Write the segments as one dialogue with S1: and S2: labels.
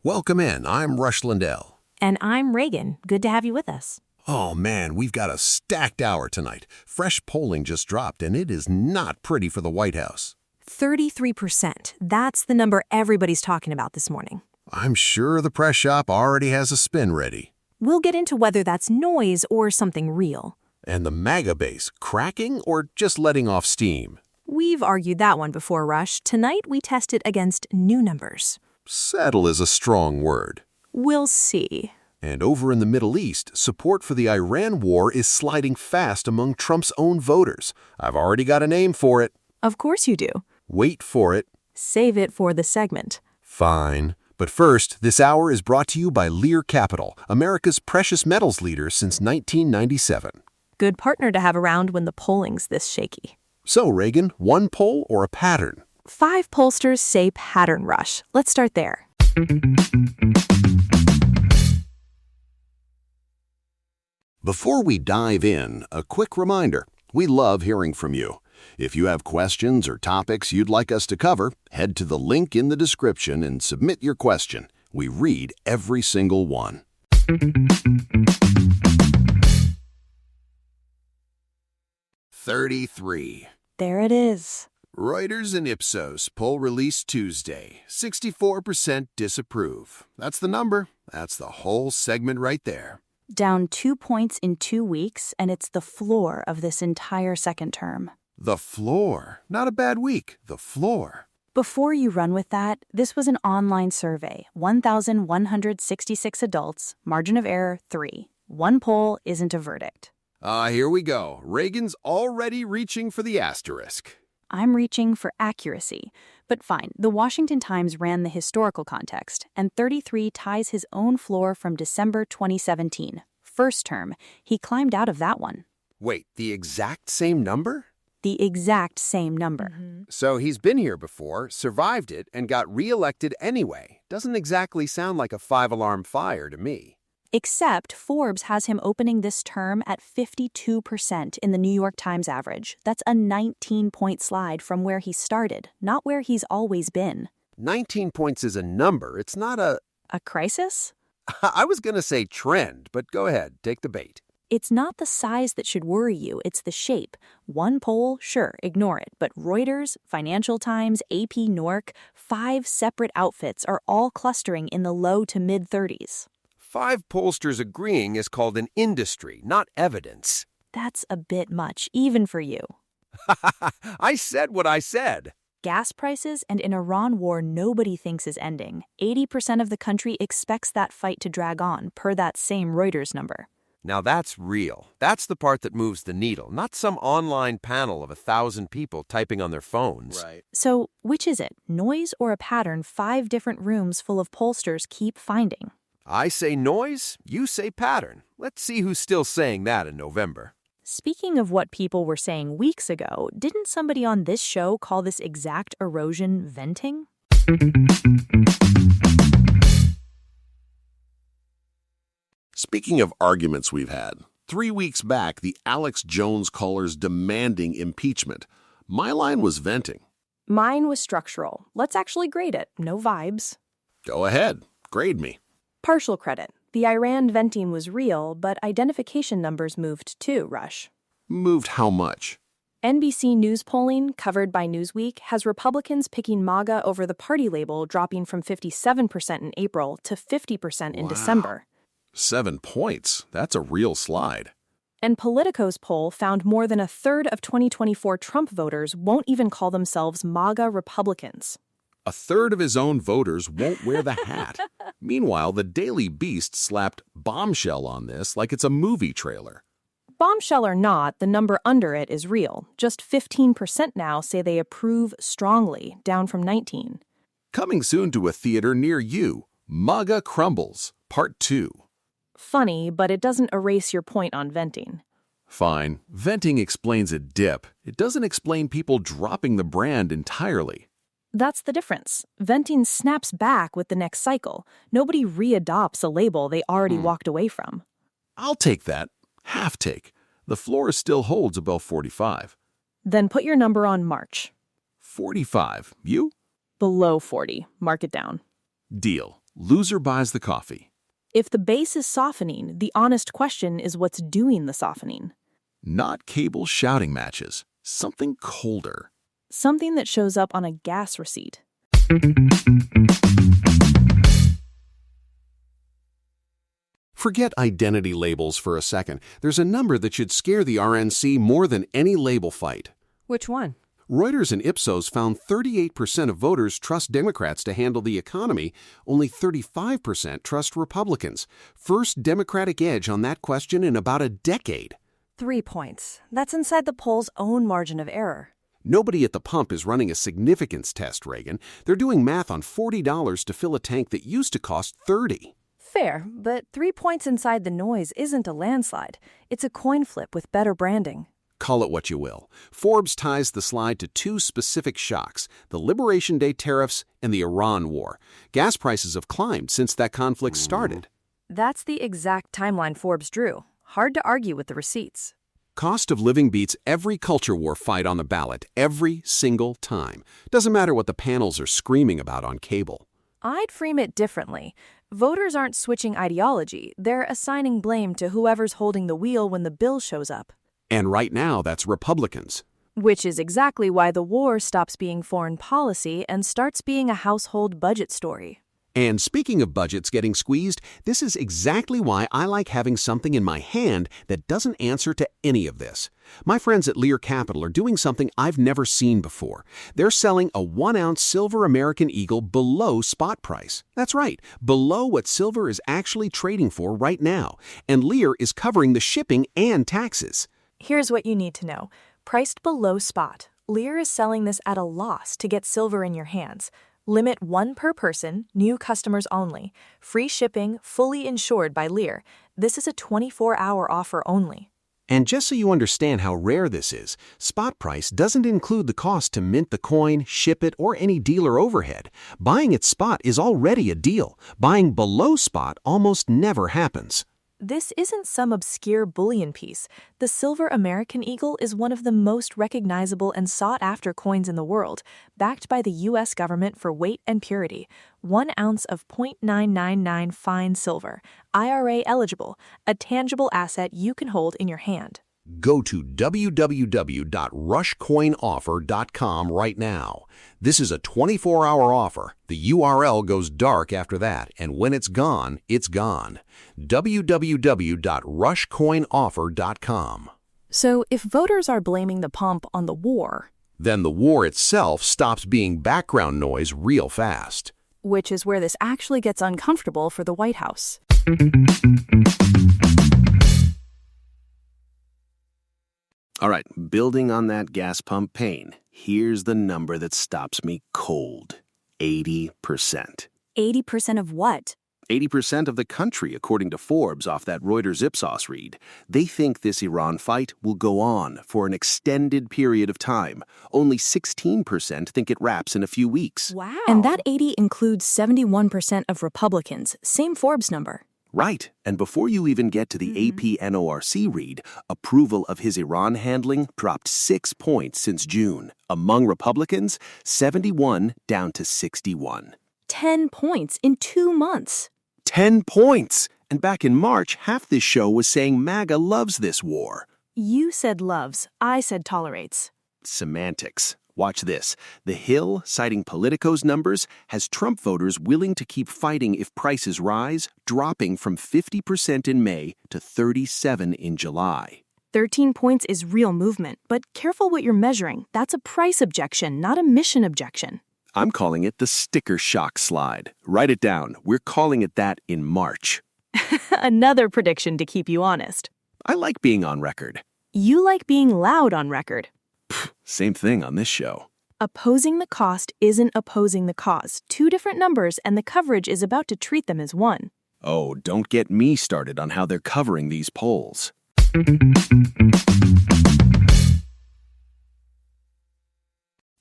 S1: Welcome in. I'm Rush Lindell.
S2: And I'm Reagan. Good to have you with us.
S1: Oh man, we've got a stacked hour tonight. Fresh polling just dropped, and it is not pretty for the White House.
S2: 33%. That's the number everybody's talking about this morning.
S1: I'm sure the press shop already has a spin ready.
S2: We'll get into whether that's noise or something real.
S1: And the MAGA base, cracking or just letting off steam?
S2: We've argued that one before, Rush. Tonight we test it against new numbers.
S1: Settle is a strong word.
S2: We'll see.
S1: And over in the Middle East, support for the Iran war is sliding fast among Trump's own voters. I've already got a name for it.
S2: Of course you do.
S1: Wait for it.
S2: Save it for the segment.
S1: Fine. But first, this hour is brought to you by Lear Capital, America's precious metals leader since 1997.
S2: Good partner to have around when the polling's this shaky.
S1: So, Reagan, one poll or a pattern?
S2: 5 pollsters say pattern, Rush. Let's start there.
S1: Before we dive in, a quick reminder. We love hearing from you. If you have questions or topics you'd like us to cover, head to the link in the description and submit your question. We read every single one. "33.
S2: There it is.
S1: Reuters and Ipsos poll released Tuesday. 64% disapprove. That's the number. That's the whole segment right there.
S3: Down 2 points in 2 weeks, and it's the floor of this entire second term.
S1: The floor. Not a bad week. The floor.
S3: Before you run with that, this was an online survey. 1,166 adults, margin of error 3. One poll isn't a verdict.
S1: Here we go. Reagan's already reaching for the asterisk.
S3: I'm reaching for accuracy. But fine, the Washington Times ran the historical context, and 33 ties his own floor from December 2017. First term, he climbed out of that one.
S1: Wait, the exact same number?
S3: The exact same number.
S1: So he's been here before, survived it, and got reelected anyway. Doesn't exactly sound like a 5-alarm fire to me.
S3: Except Forbes has him opening this term at 52% in the New York Times average. That's a 19-point slide from where he started, not where he's always been.
S1: 19 points is a number. It's not a...
S3: A crisis?
S1: I was going to say trend, but go ahead, take the bait.
S3: It's not the size that should worry you, it's the shape. One poll, sure, ignore it. But Reuters, Financial Times, AP Nork, 5 separate outfits are all clustering in the low to mid-30s.
S1: 5 pollsters agreeing is called an industry, not evidence.
S3: That's a bit much, even for you.
S1: I said what I said.
S3: Gas prices and an Iran war nobody thinks is ending. 80% of the country expects that fight to drag on, per that same Reuters number.
S1: Now that's real. That's the part that moves the needle, not some online panel of 1,000 people typing on their phones. Right.
S3: So, which is it? Noise or a pattern 5 different rooms full of pollsters keep finding?
S1: I say noise, you say pattern. Let's see who's still saying that in November.
S3: Speaking of what people were saying weeks ago, didn't somebody on this show call this exact erosion venting?
S1: Speaking of arguments we've had, 3 weeks back, the Alex Jones callers demanding impeachment. My line was venting.
S2: Mine was structural. Let's actually grade it. No vibes.
S1: Go ahead, grade me.
S2: Partial credit. The Iran venting was real, but identification numbers moved too, Rush.
S1: Moved how much?
S2: NBC News polling, covered by Newsweek, has Republicans picking MAGA over the party label dropping from 57% in April to 50% in December.
S1: 7 points. That's a real slide.
S2: And Politico's poll found more than a third of 2024 Trump voters won't even call themselves MAGA Republicans.
S1: A third of his own voters won't wear the hat. Meanwhile, the Daily Beast slapped bombshell on this like it's a movie trailer.
S2: Bombshell or not, the number under it is real. Just 15% now say they approve strongly, down from 19%.
S1: Coming soon to a theater near you, MAGA Crumbles, Part 2.
S2: Funny, but it doesn't erase your point on venting.
S1: Fine. Venting explains a dip. It doesn't explain people dropping the brand entirely.
S2: That's the difference. Venting snaps back with the next cycle. Nobody readopts a label they already walked away from.
S1: I'll take that. Half take. The floor still holds above 45.
S2: Then put your number on March.
S1: 45. You?
S2: Below 40. Mark it down.
S1: Deal.
S4: Loser buys the coffee.
S2: If the base is softening, the honest question is what's doing the softening.
S4: Not cable shouting matches. Something colder.
S2: Something that shows up on a gas receipt.
S1: Forget identity labels for a second. There's a number that should scare the RNC more than any label fight.
S5: Which one?
S1: Reuters and Ipsos found 38% of voters trust Democrats to handle the economy. Only 35% trust Republicans. First Democratic edge on that question in about a decade.
S5: 3 points. That's inside the poll's own margin of error.
S1: Nobody at the pump is running a significance test, Reagan. They're doing math on $40 to fill a tank that used to cost $30.
S5: Fair, but 3 points inside the noise isn't a landslide. It's a coin flip with better branding.
S1: Call it what you will. Forbes ties the slide to two specific shocks, the Liberation Day tariffs and the Iran war. Gas prices have climbed since that conflict started.
S5: That's the exact timeline Forbes drew. Hard to argue with the receipts.
S1: Cost of living beats every culture war fight on the ballot every single time. Doesn't matter what the panels are screaming about on cable.
S5: I'd frame it differently. Voters aren't switching ideology. They're assigning blame to whoever's holding the wheel when the bill shows up.
S1: And right now, that's Republicans.
S5: Which is exactly why the war stops being foreign policy and starts being a household budget story.
S1: And speaking of budgets getting squeezed, this is exactly why I like having something in my hand that doesn't answer to any of this. My friends at Lear Capital are doing something I've never seen before. They're selling a 1-ounce silver American Eagle below spot price. That's right, below what silver is actually trading for right now. And Lear is covering the shipping and taxes.
S2: Here's what you need to know. Priced below spot, Lear is selling this at a loss to get silver in your hands. Limit 1 per person, new customers only. Free shipping, fully insured by Lear. This is a 24-hour offer only.
S1: And just so you understand how rare this is, spot price doesn't include the cost to mint the coin, ship it, or any dealer overhead. Buying at spot is already a deal. Buying below spot almost never happens.
S2: This isn't some obscure bullion piece. The silver American Eagle is one of the most recognizable and sought-after coins in the world, backed by the U.S. government for weight and purity. 1 ounce of .999 fine silver, IRA eligible, a tangible asset you can hold in your hand.
S1: Go to www.rushcoinoffer.com right now. This is a 24-hour offer. The URL goes dark after that, and when it's gone, it's gone. www.rushcoinoffer.com.
S2: So if voters are blaming the pump on the war,
S1: then the war itself stops being background noise real fast.
S2: which is where this actually gets uncomfortable for the White House.
S1: All right, building on that gas pump pain, here's the number that stops me cold. 80%.
S3: 80% of what?
S1: 80% of the country, according to Forbes off that Reuters Ipsos read. They think this Iran fight will go on for an extended period of time. Only 16% think it wraps in a few weeks.
S3: Wow.
S2: And that 80 includes 71% of Republicans, same Forbes number.
S1: Right, and before you even get to the AP NORC read, approval of his Iran handling dropped 6 points since June. Among Republicans, 71 down to 61.
S2: 10 points in 2 months.
S1: 10 points! And back in March, half this show was saying MAGA loves this war.
S2: You said loves, I said tolerates.
S1: Semantics. Watch this. The Hill, citing Politico's numbers, has Trump voters willing to keep fighting if prices rise, dropping from 50% in May to 37% in July.
S2: 13 points is real movement, but careful what you're measuring. That's a price objection, not a mission objection.
S1: I'm calling it the sticker shock slide. Write it down. We're calling it that in March.
S2: Another prediction to keep you honest.
S1: I like being on record.
S2: You like being loud on record.
S1: Same thing on this show.
S2: Opposing the cost isn't opposing the cause. 2 different numbers, and the coverage is about to treat them as one.
S1: Oh, don't get me started on how they're covering these polls.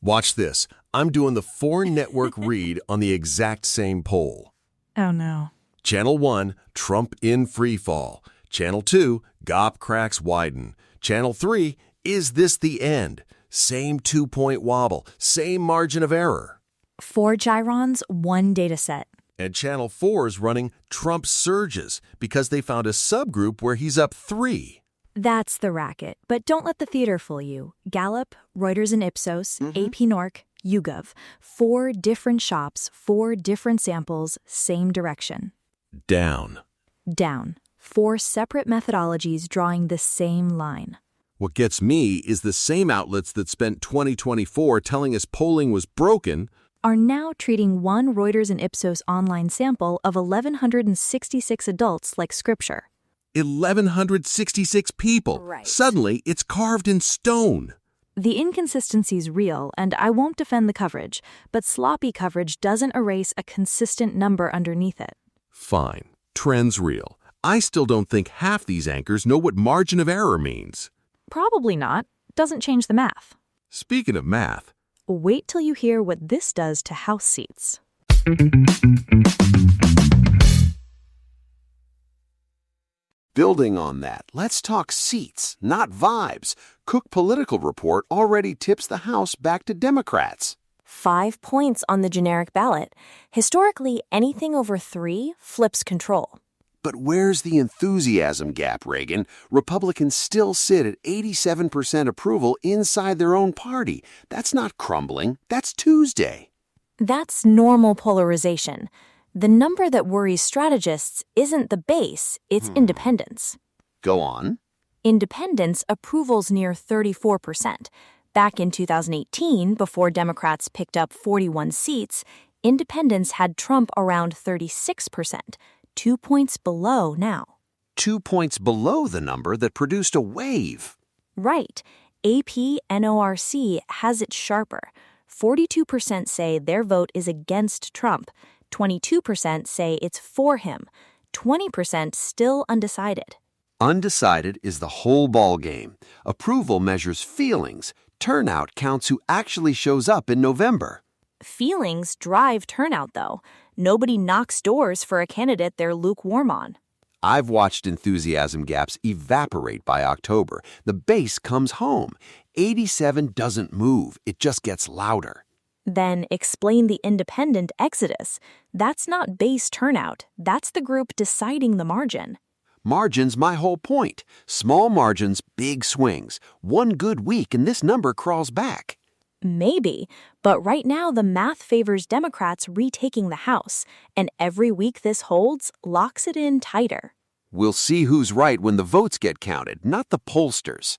S1: Watch this. I'm doing the 4-network read on the exact same poll.
S2: Oh no.
S1: Channel 1, Trump in freefall. Channel 2, GOP cracks widen. Channel 3, is this the end? Same 2-point wobble, same margin of error.
S3: 4 gyrons, 1 data set.
S4: And Channel 4 is running Trump surges because they found a subgroup where he's up 3.
S3: That's the racket. But don't let the theater fool you. Gallup, Reuters and Ipsos, AP Norc, YouGov. 4 different shops, 4 different samples, same direction.
S4: Down.
S3: Down. 4 separate methodologies drawing the same line.
S4: What gets me is the same outlets that spent 2024 telling us polling was broken
S3: are now treating one Reuters and Ipsos online sample of 1,166 adults like scripture.
S4: 1,166 people.
S3: Right.
S4: Suddenly, it's carved in stone.
S3: The inconsistency's real, and I won't defend the coverage, but sloppy coverage doesn't erase a consistent number underneath it.
S4: Fine. Trend's real. I still don't think half these anchors know what margin of error means.
S3: Probably not. Doesn't change the math.
S4: Speaking of math,
S3: Wait till you hear what this does to House seats.
S1: Building on that, let's talk seats, not vibes. Cook Political report already tips the House back to Democrats.
S5: 5 points on the generic ballot. Historically, anything over 3 flips control.
S1: But where's the enthusiasm gap, Reagan? Republicans still sit at 87% approval inside their own party. That's not crumbling. That's Tuesday.
S5: That's normal polarization. The number that worries strategists isn't the base, it's independence.
S1: Go on.
S5: Independence approval's near 34%. Back in 2018, before Democrats picked up 41 seats, independents had Trump around 36%. 2 points below now.
S1: 2 points below the number that produced a wave.
S5: Right. AP NORC has it sharper. 42% say their vote is against Trump. 22% say it's for him. 20% still undecided.
S1: Undecided is the whole ball game. Approval measures feelings. Turnout counts who actually shows up in November.
S5: Feelings drive turnout, though. Nobody knocks doors for a candidate they're lukewarm on.
S1: I've watched enthusiasm gaps evaporate by October. The base comes home. 87 doesn't move. It just gets louder.
S5: Then explain the independent exodus. That's not base turnout. That's the group deciding the margin.
S1: Margin's my whole point. Small margins, big swings. One good week and this number crawls back.
S5: Maybe, but right now the math favors Democrats retaking the House, and every week this holds locks it in tighter.
S1: We'll see who's right when the votes get counted, not the pollsters.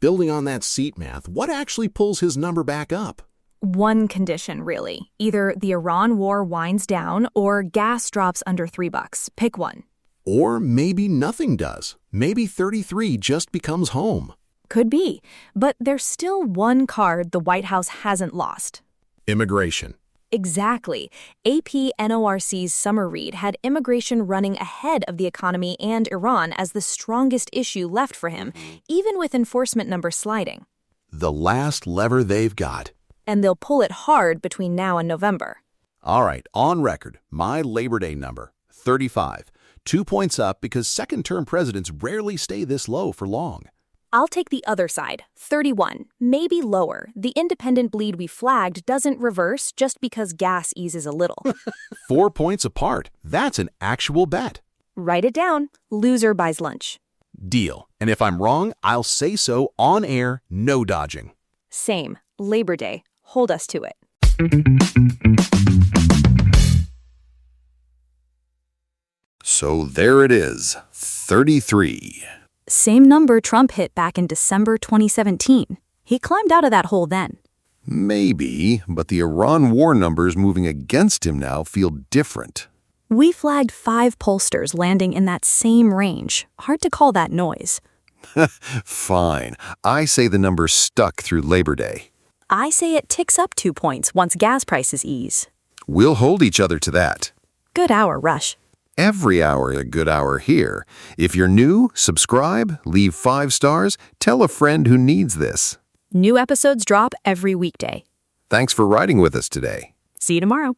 S4: building on that seat math, what actually pulls his number back up?
S2: One condition, really. Either the Iran war winds down or gas drops under $3. Pick one.
S4: Or maybe nothing does. Maybe 33 just becomes home.
S2: Could be, but there's still one card the White House hasn't lost.
S4: Immigration.
S2: Exactly. AP NORC's summer read had immigration running ahead of the economy and Iran as the strongest issue left for him, even with enforcement numbers sliding.
S4: The last lever they've got.
S2: And they'll pull it hard between now and November.
S4: All right, on record, my Labor Day number, 35. 2 points up because second-term presidents rarely stay this low for long.
S2: I'll take the other side, 31, maybe lower. The independent bleed we flagged doesn't reverse just because gas eases a little.
S4: 4 points apart. That's an actual bet.
S2: Write it down. Loser buys lunch.
S4: Deal. And if I'm wrong, I'll say so on air, no dodging.
S2: Same. Labor Day. Hold us to it.
S1: So there it is, 33.
S3: Same number Trump hit back in December 2017. He climbed out of that hole then.
S1: Maybe, but the Iran war numbers moving against him now feel different.
S3: We flagged 5 pollsters landing in that same range. Hard to call that noise.
S1: Fine. I say the number stuck through Labor Day.
S3: I say it ticks up 2 points once gas prices ease.
S1: We'll hold each other to that.
S3: Good hour, Rush.
S1: Every hour a good hour here. If you're new, subscribe, leave 5 stars, tell a friend who needs this.
S3: New episodes drop every weekday.
S1: Thanks for riding with us today.
S3: See you tomorrow.